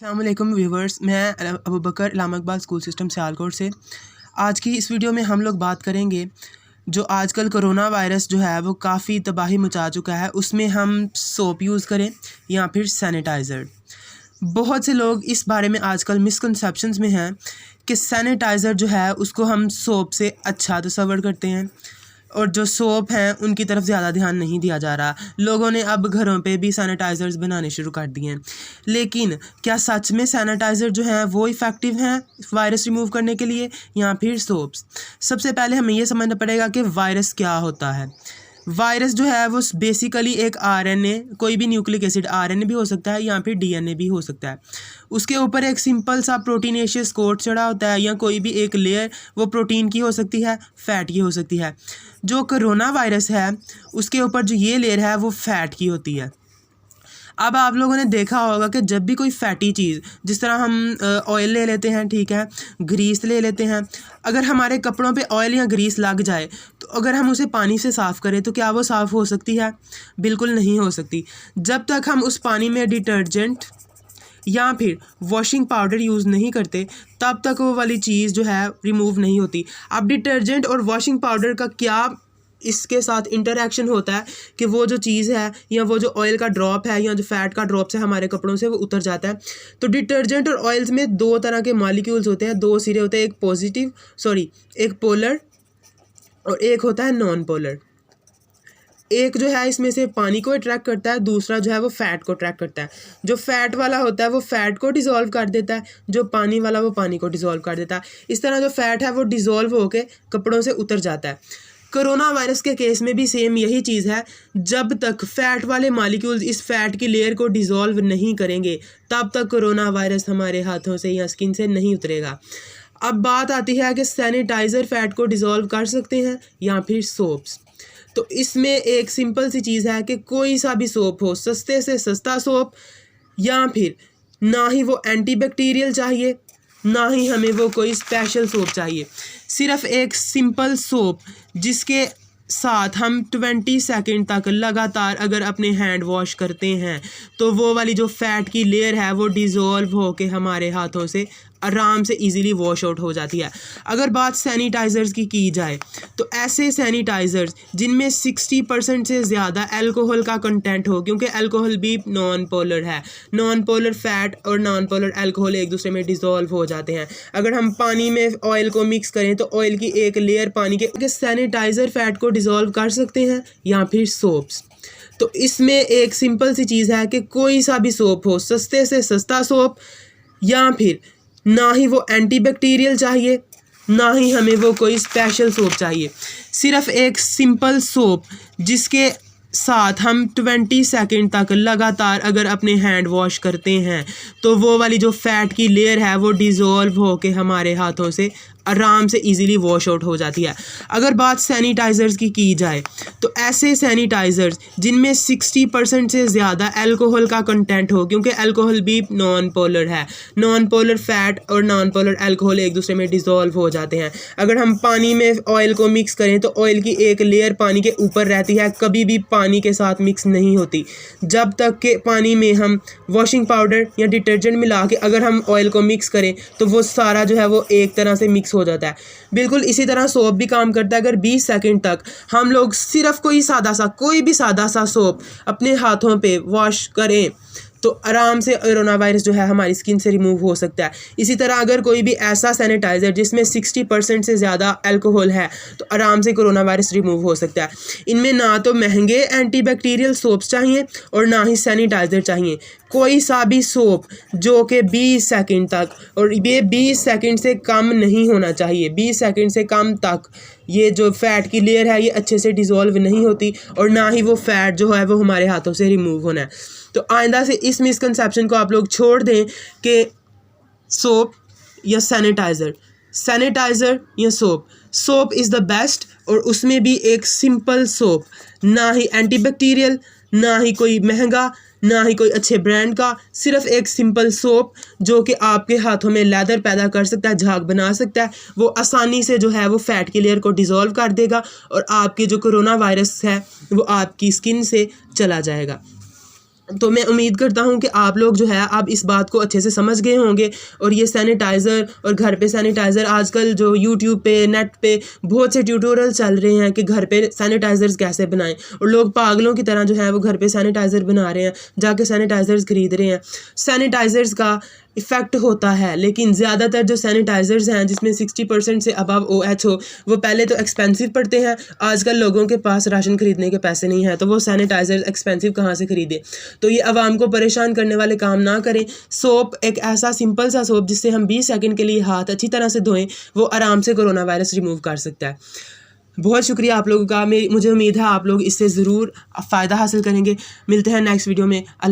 अस्सलामुअलैकुम व्यूवर्स, मैं अबू बकर इलामा Iqbal school system Sialkot से। आज की इस वीडियो में हम लोग बात करेंगे जो आजकल कोरोना वायरस जो है वो काफ़ी तबाही मचा चुका है, उसमें हम सोप यूज़ करें या फिर सैनिटाइज़र। बहुत से लोग इस बारे में आजकल मिसकंसेप्शंस में हैं कि सैनिटाइज़र जो है उसको हम सोप से अच्छा तस्वर करते हैं और जो सोप हैं उनकी तरफ ज़्यादा ध्यान नहीं दिया जा रहा। लोगों ने अब घरों पे भी सैनिटाइज़र्स बनाने शुरू कर दिए हैं, लेकिन क्या सच में सैनिटाइज़र जो हैं वो इफ़ेक्टिव हैं वायरस रिमूव करने के लिए या फिर सोप्स? सबसे पहले हमें ये समझना पड़ेगा कि वायरस क्या होता है। वायरस जो है वो बेसिकली एक आरएनए, कोई भी न्यूक्लिक एसिड आरएनए भी हो सकता है या फिर डीएनए भी हो सकता है। उसके ऊपर एक सिंपल सा प्रोटीनेशियस कोट चढ़ा होता है या कोई भी एक लेयर, वो प्रोटीन की हो सकती है, फैट की हो सकती है। जो कोरोना वायरस है उसके ऊपर जो ये लेयर है वो फैट की होती है। अब आप लोगों ने देखा होगा कि जब भी कोई फैटी चीज़, जिस तरह हम ऑयल ले लेते हैं, ठीक है, ग्रीस ले लेते हैं, अगर हमारे कपड़ों पे ऑयल या ग्रीस लग जाए तो अगर हम उसे पानी से साफ़ करें तो क्या वो साफ़ हो सकती है? बिल्कुल नहीं हो सकती। जब तक हम उस पानी में डिटर्जेंट या फिर वॉशिंग पाउडर यूज़ नहीं करते तब तक वो वाली चीज़ जो है रिमूव नहीं होती। अब डिटर्जेंट और वॉशिंग पाउडर का क्या इसके साथ इंटरेक्शन होता है कि वो जो चीज़ है या वो जो ऑयल का ड्रॉप है या जो फैट का ड्रॉप है हमारे कपड़ों से वो उतर जाता है। तो डिटर्जेंट और ऑयल्स में दो तरह के मॉलिक्यूल्स होते हैं, दो सिरे होते हैं, एक पोलर और एक होता है नॉन पोलर। एक जो है इसमें से पानी को अट्रैक्ट करता है, दूसरा जो है वो फैट को अट्रैक्ट करता है। जो फैट वाला होता है वो फैट को डिज़ोल्व कर देता है, जो पानी वाला वो पानी को डिज़ोल्व कर देता है। इस तरह जो फैट है वो डिज़ोल्व होके कपड़ों से उतर जाता है। कोरोना वायरस के केस में भी सेम यही चीज़ है। जब तक फैट वाले मॉलिक्यूल्स इस फैट की लेयर को डिज़ोल्व नहीं करेंगे तब तक कोरोना वायरस हमारे हाथों से या स्किन से नहीं उतरेगा। अब बात आती है कि सैनिटाइज़र फैट को डिज़ोल्व कर सकते हैं या फिर सोप्स। तो इसमें एक सिंपल सी चीज़ है कि कोई सा भी सोप हो, सस्ते से सस्ता सोप, या फिर ना ही वो एंटीबैक्टीरियल चाहिए ना ही हमें वो कोई स्पेशल सोप चाहिए। सिर्फ एक सिंपल सोप जिसके साथ हम 20 सेकंड तक लगातार अगर अपने हैंड वॉश करते हैं तो वो वाली जो फैट की लेयर है वो डिज़ोल्व होके हमारे हाथों से आराम से इजीली वॉश आउट हो जाती है। अगर बात सैनिटाइज़र्स की जाए तो ऐसे सैनिटाइज़र्स जिनमें 60% से ज़्यादा अल्कोहल का कंटेंट हो, क्योंकि अल्कोहल भी नॉन पोलर है, नॉन पोलर फैट और नॉन पोलर अल्कोहल एक दूसरे में डिज़ोल्व हो जाते हैं। अगर हम पानी में ऑयल को मिक्स करें तो ऑयल की एक लेयर पानी के सैनिटाइज़र फैट को डिज़ोल्व कर सकते हैं या फिर सोप्स। तो इसमें एक सिंपल सी चीज़ है कि कोई सा भी सोप हो, सस्ते से सस्ता सोप, या फिर ना ही वो एंटीबैक्टीरियल चाहिए ना ही हमें वो कोई स्पेशल सोप चाहिए। सिर्फ एक सिंपल सोप जिसके साथ हम 20 सेकंड तक लगातार अगर अपने हैंड वॉश करते हैं तो वो वाली जो फैट की लेयर है वो डिज़ोल्व होके हमारे हाथों से आराम से इजीली वॉश आउट हो जाती है। अगर बात सैनिटाइज़र्स की जाए तो ऐसे सैनिटाइज़र्स जिनमें 60% से ज़्यादा अल्कोहल का कंटेंट हो, क्योंकि अल्कोहल भी नॉन पोलर है, नॉन पोलर फैट और नॉन पोलर अल्कोहल एक दूसरे में डिज़ोल्व हो जाते हैं। अगर हम पानी में ऑयल को मिक्स करें तो ऑयल की एक लेयर पानी के ऊपर रहती है, कभी भी पानी के साथ मिक्स नहीं होती। जब तक के पानी में हम वॉशिंग पाउडर या डिटर्जेंट मिला के अगर हम ऑयल को मिक्स करें तो वो सारा जो है वो एक तरह से मिक्स हो जाता है। बिल्कुल इसी तरह सोप भी काम करता है। अगर 20 सेकंड तक हम लोग सिर्फ कोई भी सादा सा सोप अपने हाथों पे वॉश करें तो आराम से कोरोना वायरस जो है हमारी स्किन से रिमूव हो सकता है। इसी तरह अगर कोई भी ऐसा सैनिटाइज़र जिसमें 60% से ज़्यादा अल्कोहल है तो आराम से कोरोना वायरस रिमूव हो सकता है। इनमें ना तो महंगे एंटीबैक्टीरियल सोप्स चाहिए और ना ही सैनिटाइज़र चाहिए। कोई सा भी सोप जो कि 20 सेकंड तक, और ये 20 सेकंड से कम नहीं होना चाहिए, 20 सेकंड से कम तक ये जो फैट की लेयर है ये अच्छे से डिज़ोल्व नहीं होती और ना ही वो फैट जो है वो हमारे हाथों से रिमूव होना है। तो आइंदा से इस मिसकंसेप्शन को आप लोग छोड़ दें कि सोप या सैनिटाइज़र, सैनिटाइज़र या soap, soap is the best, और उसमें भी एक सिंपल सोप, ना ही एंटीबैक्टीरियल ना ही कोई महंगा ना ही कोई अच्छे ब्रांड का, सिर्फ एक सिंपल सोप जो कि आपके हाथों में लेदर पैदा कर सकता है, झाग बना सकता है। वो आसानी से जो है वो फैट की लेयर को डिज़ोल्व कर देगा और आपके जो कोरोना वायरस है वो आपकी स्किन से चला जाएगा। तो मैं उम्मीद करता हूं कि आप लोग जो है आप इस बात को अच्छे से समझ गए होंगे। और ये सैनिटाइज़र और घर पे सैनिटाइज़र आजकल जो यूट्यूब पे नेट पे बहुत से ट्यूटोरियल चल रहे हैं कि घर पे सैनिटाइज़र्स कैसे बनाएं, और लोग पागलों की तरह जो है वो घर पे सैनिटाइज़र बना रहे हैं, जाके सैनिटाइज़र्स खरीद रहे हैं। सैनिटाइज़र्स का इफ़ेक्ट होता है, लेकिन ज़्यादातर जो सैनिटाइज़र्स हैं जिसमें 60% से अबव OH हो, वो पहले तो एक्सपेंसिव पड़ते हैं। आजकल लोगों के पास राशन खरीदने के पैसे नहीं हैं, तो वो सैनिटाइज़र एक्सपेंसिव कहाँ से खरीदें। तो ये आवाम को परेशान करने वाले काम ना करें। सोप एक ऐसा सिंपल सा सोप जिससे हम 20 सेकंड के लिए हाथ अच्छी तरह से धोएं, वो आराम से कोरोना वायरस रिमूव कर सकता है। बहुत शुक्रिया आप लोगों का। मुझे उम्मीद है आप लोग इससे ज़रूर फ़ायदा हासिल करेंगे। मिलते हैं नेक्स्ट वीडियो में।